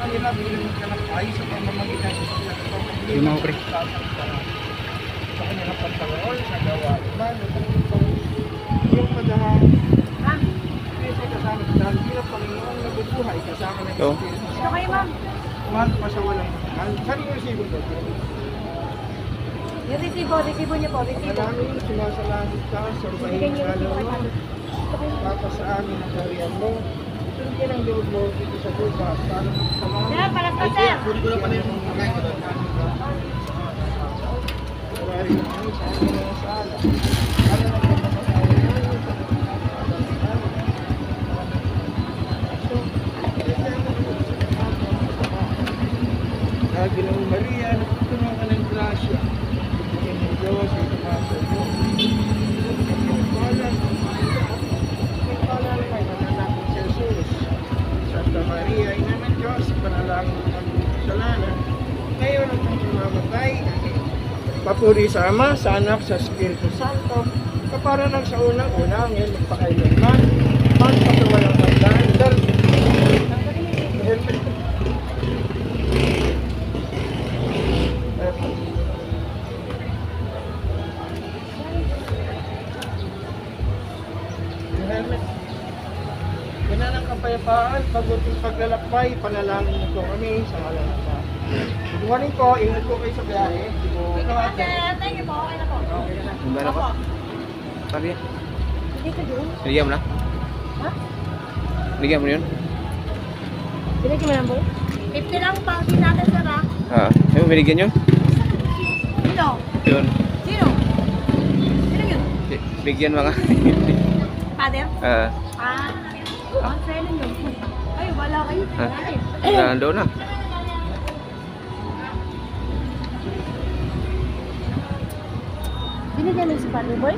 kanila, bilhin ka ng payo sa pamamagitan sa pagkakataon. Yung mga pre. Sa kanilang pagtanggol, sa gawa. Yung madahang kasi kasama sa dahil bilang Panginoon nabubuhay kasama ng Ito. Espiritu Ito kayo, ma'am. Mahal pa sa walang mahal. Saan yung resibo ko? Yung resibo niyo po, resibo. Maraming sumasalangit ka, surbahin Bigyan niyo ka resibo kay mo. Father. Ito kayo. Papa sa amin ang kariyan mo. Sundin ang loob mo dito sa lupa. Para magsalangit. Sir, palas pa, sir. Puri ko na pala yung mga Maraming sa amin ang sala. Para magpapasaya namin sa Ginong Maria, natutunan ka ng grasya. Tingin ng Diyos, ay tumasa iyo. May pala kay mananakit si Jesus. Santa Maria, ina ng Diyos, panalangin ng kasalanan. Ngayon ang mamatay. Papuri sa Ama, sa Anak, sa Espiritu Santo. Kapara lang sa unang-una, ngayon magpakailanman. Magpapawalang hanggan. Gana ng kapayapaan, paguting paglalakbay, panalangin mo po kami sa ngalan ng Ama. Good morning po, ingat po kayo sa biyahe. Thank you po, okay na po. Okay na. Yung gano'n pa? Sabi yan. Hindi ka doon. Binigyan mo na? Ha? Binigyan mo na yun? Binigyan mo lang po? 50 lang pang natin, sir, ha? Yung binigyan yun? Sino? Yun. Sino? Sino yun? Bigyan mga. Father? Ang sa'yo yun. Ay, wala kayo. Nandun na. Binigyan mo si Father Boy?